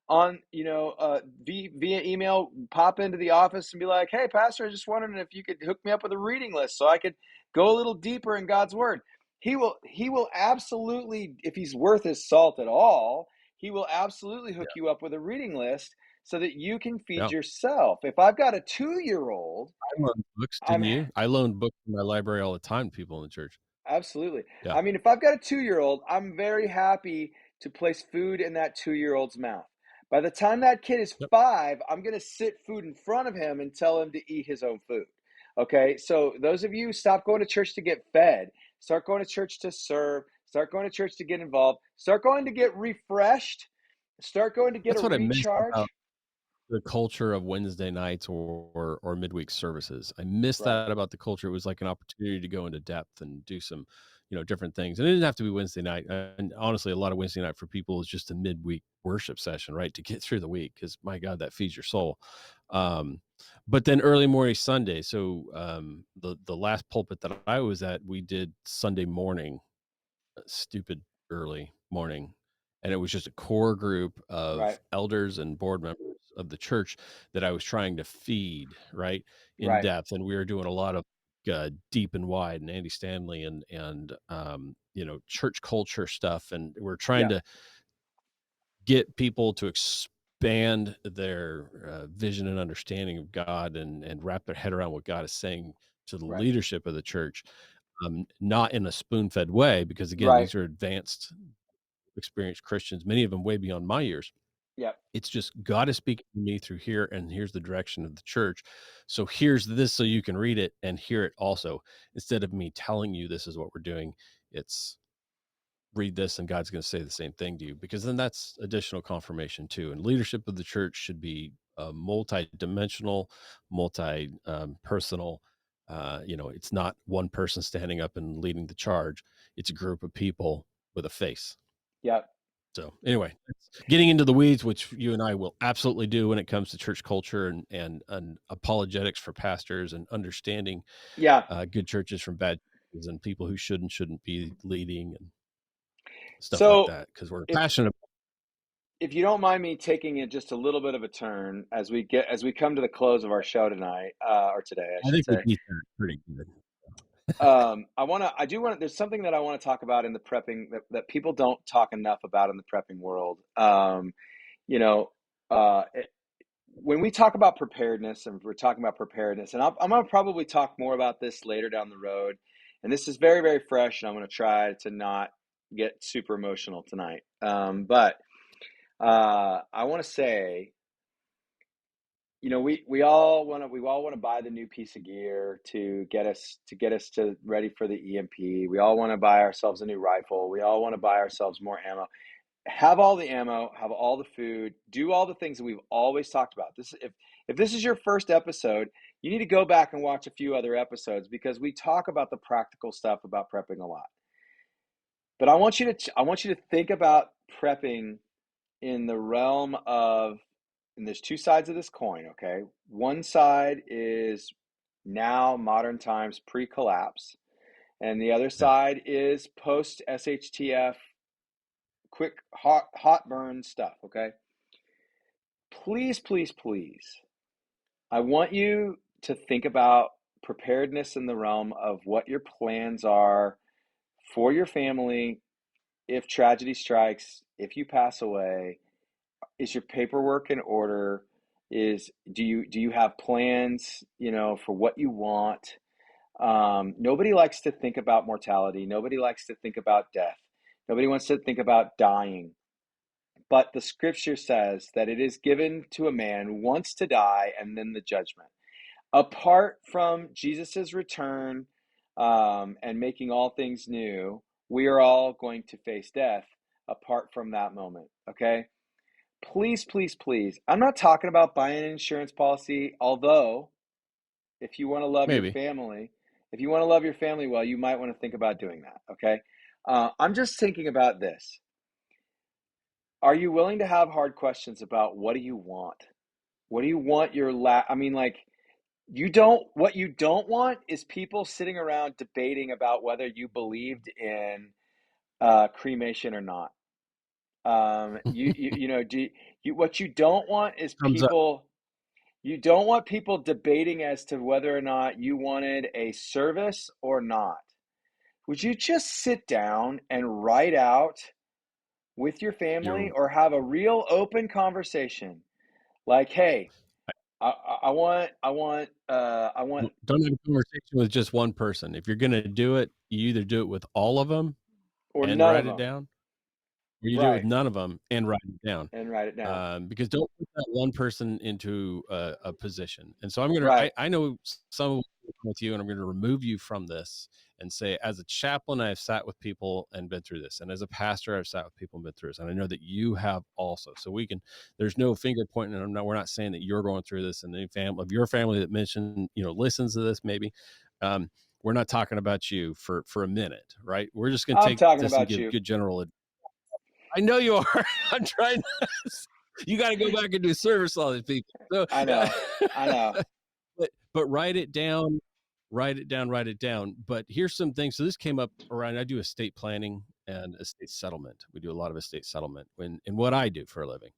on via email. Pop into the office and be like, "Hey, pastor, I just wondering if you could hook me up with a reading list so I could go a little deeper in God's word." He will absolutely, if he's worth his salt at all, he will absolutely hook Yeah. you up with a reading list so that you can feed Yeah. yourself. If I've got a 2-year old, I loaned books, I'm didn't you? I loaned books from my library all the time to people in the church. absolutely. Yeah. I mean, if I've got a 2-year old, I'm very happy to place food in that 2-year old's mouth. By the time that kid is Yep. 5, I'm going to sit food in front of him and tell him to eat his own food. Okay. So, those of you, stop going to church to get fed, start going to church to serve, start going to church to get involved, start going to get refreshed, start going to get a That's what I miss about recharge. the culture of Wednesday nights or midweek services. I miss Right. that about the culture. It was like an opportunity to go into depth and do some, different things. And it didn't have to be Wednesday night. And honestly, a lot of Wednesday night for people is just a midweek worship session, right? To get through the week. Cause my God, that feeds your soul. Um, but then early morning Sunday. So the last pulpit that I was at, we did Sunday morning, stupid early morning. And it was just a core group of Right. elders and board members of the church that I was trying to feed, right, in Right. depth. And we were doing a lot of deep and wide and Andy Stanley and church culture stuff. And we're trying Yeah. to get people to expand their vision and understanding of God and wrap their head around what God is saying to the Right. leadership of the church, not in a spoon-fed way, because again, Right. these are advanced, experienced Christians, many of them way beyond my years. Yep. It's just God is speaking to me through here, and here's the direction of the church. So here's this, so you can read it and hear it also. Instead of me telling you this is what we're doing, it's read this and God's going to say the same thing to you, because then that's additional confirmation too. And leadership of the church should be multi-dimensional, personal. It's not one person standing up and leading the charge. It's a group of people with a face. Yep. So anyway, getting into the weeds, which you and I will absolutely do when it comes to church culture and apologetics for pastors and understanding Yeah. good churches from bad churches and people who shouldn't be leading and stuff like So that, because we're if passionate. if you don't mind me taking it just a little bit of a turn as we come to the close of our show tonight, or today, I I should think we say. beat that pretty good. I do want to, there's something that I want to talk about in the prepping that people don't talk enough about in the prepping world. You know, it, when we talk about preparedness, and we're talking about preparedness, and I'm going to probably talk more about this later down the road. And this is very, very fresh, and I'm going to try to not get super emotional tonight. But I want to say, we all want to buy the new piece of gear to get us ready for the EMP. We all want to buy ourselves a new rifle. We all want to buy ourselves more ammo. Have all the ammo, have all the food, do all the things that we've always talked about. This if this is your first episode, you need to go back and watch a few other episodes because we talk about the practical stuff about prepping a lot. But I want you to think about prepping in the realm of, and there's two sides of this coin, okay? One side is now modern times pre-collapse, and the other Yeah. side is post SHTF, quick hot burn stuff, okay? Please, please, please. I want you to think about preparedness in the realm of what your plans are for your family if tragedy strikes, if you pass away. Is your paperwork in order? Do you have plans, for what you want? Nobody likes to think about mortality. Nobody likes to think about death. Nobody wants to think about dying. But the scripture says that it is given to a man once to die and then the judgment. Apart from Jesus's return, and making all things new, we are all going to face death apart from that moment. Okay. Please, please, please. I'm not talking about buying an insurance policy, although if you want to love your Maybe. family, if you want to love your family well, you might want to think about doing that. Okay. I'm just thinking about this. Are you willing to have hard questions about what do you want? What do you want I mean, like, what you don't want is people sitting around debating about whether you believed in cremation or not. You know, what you don't want is Thumbs up. you don't want people debating as to whether or not you wanted a service or not. Would you just sit down and write out with your family You're or have a real open conversation? Like, hey, I want, don't have a conversation with just one person. If you're going to do it, you either do it with all of them or and none of write it them. down, or you do it with Right. none of them and write it down. And write it down. Because don't put that one person into a position. And so Right. I know some with you, and I'm going to remove you from this and say, as a chaplain, I've sat with people and been through this. And as a pastor, I've sat with people and been through this. And I know that you have also. So there's no finger pointing. And we're not saying that you're going through this and any family of your family that mentioned, listens to this maybe. Um, we're not talking about you for a minute, right? We're just going to I'm take talking this and about give you. good general. I know you are. I'm trying. You got to go back and do service all these people. So, I know. I know. but write it down, write it down, write it down. But here's some things. So this came up around. I do estate planning and estate settlement. We do a lot of estate settlement in what I do for a living,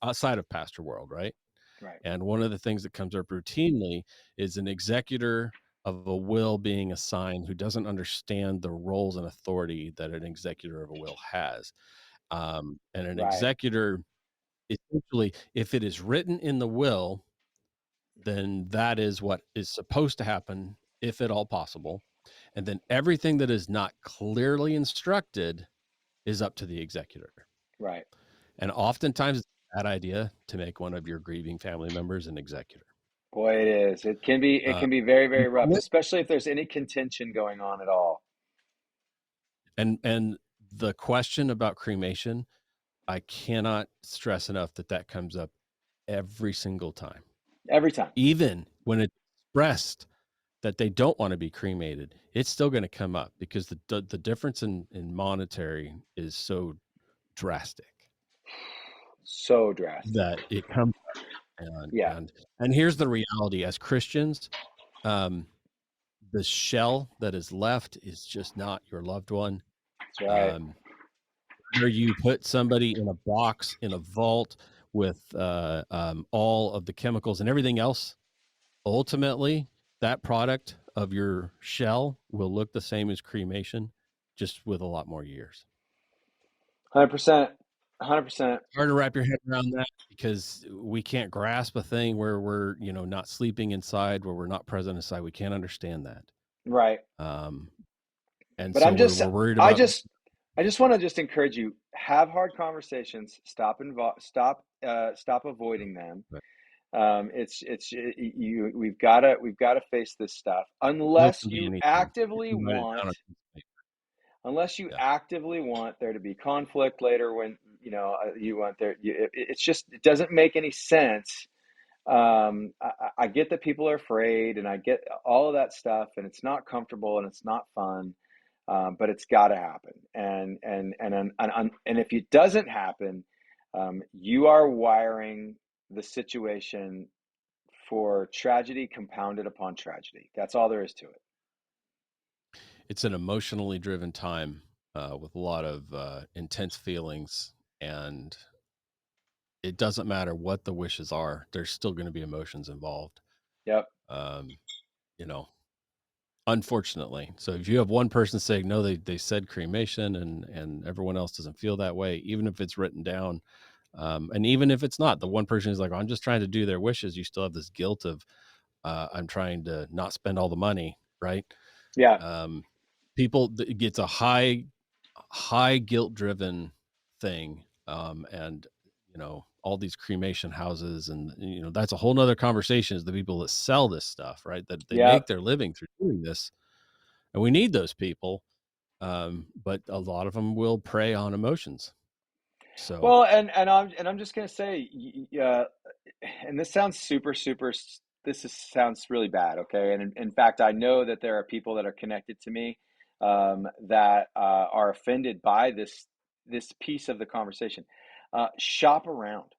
outside of pastor world, right? Right. And one of the things that comes up routinely is an executor of a will being assigned who doesn't understand the roles and authority that an executor of a will has. And an Right. executor, essentially, if it is written in the will, then that is what is supposed to happen, if at all possible. And then everything that is not clearly instructed is up to the executor. Right. And oftentimes it's a bad idea to make one of your grieving family members an executor. Boy, it is. It Uh, can be very, very rough, especially if there's any contention going on at all. and the question about cremation, I cannot stress enough that comes up every single time. Every time. Even when it's expressed that they don't want to be cremated, it's still going to come up because the difference in monetary is so drastic So drastic. that it comes up. And Yeah. here's the reality: as Christians, um, the shell that is left is just not your loved one. That's right. Um, whether you put somebody in a box in a vault with all of the chemicals and everything else, ultimately that product of your shell will look the same as cremation, just with a lot more years. 100%. 100%. Hard to wrap your head around that because we can't grasp a thing where we're not sleeping inside, where we're not present inside. We can't understand that. Right. um and But so I'm we're, just we're worried I about. just I just want to just encourage you, have hard conversations, stop avoiding them. We've got to face this stuff Don't unless do you anything. You actively can write it want down on a piece of paper. unless you Yeah. actively want there to be conflict later when you want it's just, it doesn't make any sense. I get that people are afraid, and I get all of that stuff, and it's not comfortable and it's not fun, but it's got to happen. And if it doesn't happen, you are wiring the situation for tragedy compounded upon tragedy. That's all there is to it. It's an emotionally driven time, with a lot of intense feelings, and it doesn't matter what the wishes are. There's still going to be emotions involved. Yep. Um, you know, Unfortunately. So if you have one person saying no, they said cremation, and everyone else doesn't feel that way, even if it's written down, and even if it's not, the one person is like, I'm just trying to do their wishes. You still have this guilt of, I'm trying to not spend all the money, right? Yeah. Um, it gets a high guilt driven thing, and all these cremation houses, and that's a whole nother conversation, is the people that sell this stuff, right, that they make Yep. their living through doing this. and we need those people. But a lot of them will prey on emotions. So Well, and I'm just gonna say, and this sounds super. Sounds really bad, okay? And in fact, I know that there are people that are connected to me that are offended by this piece of the conversation. Shop around,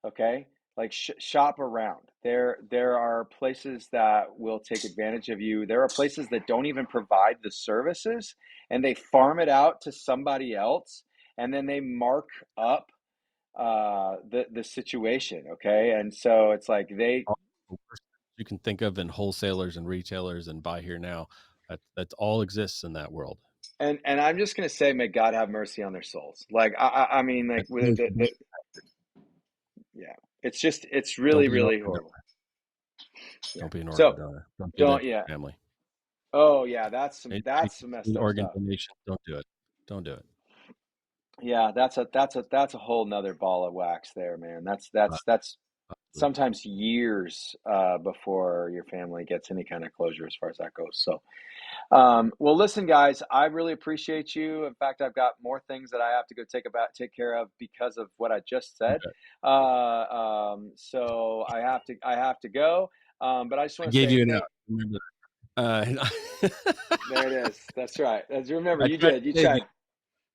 okay? Like shop around. There are places that will take advantage of you. There are places that don't even provide the services, and they farm it out to somebody else, and then they mark up the situation, okay? And so it's like they all the worst you can think of in wholesalers and retailers and buy here now, that all exists in that world. and I'm just gonna say, may God have mercy on their souls. Like I mean, like And things yeah, it's don't really be an really organ horrible. donor. Yeah. Don't be an organ So donor. Don't do that don't to yeah. your family. Oh yeah, Anybody that's some messed doing up organ stuff. donation, don't do it. Don't do it. Yeah, that's a whole nother ball of wax there, man. That's Absolutely. sometimes years before your family gets any kind of closure as far as that goes. So well, listen, guys, I really appreciate you. In fact, I've got more things that I have to go take care of because of what I just said. Okay. So I have to go. But I just I want to gave say, you an out. hey, Remember that. there it is. That's right. Remember, I you tried to did. You save you. tried.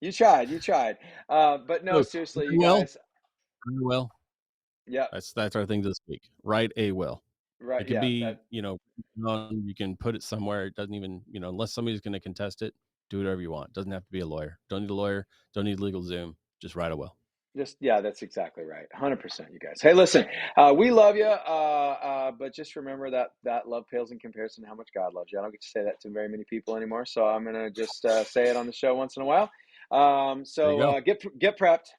You tried. You tried. But no, Look, seriously, write you a will. guys. Write a will. Yep. That's our thing this week. Write a will. Right. It can Yeah. be, That you can put it somewhere. It doesn't even, unless somebody's going to contest it, do whatever you want. Doesn't have to be a lawyer. Don't need a lawyer. Don't need legal Zoom. Just write a will. just yeah. That's exactly right. 100%. You guys. Hey, listen. We love you. But just remember that love pales in comparison to how much God loves you. I don't get to say that to very many people anymore, so I'm gonna just say it on the show once in a while. There you So go. get prepped.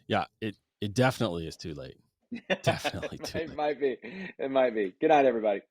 Yeah, it definitely is too late. Definitely too It late. might be. It might be. Good night, everybody.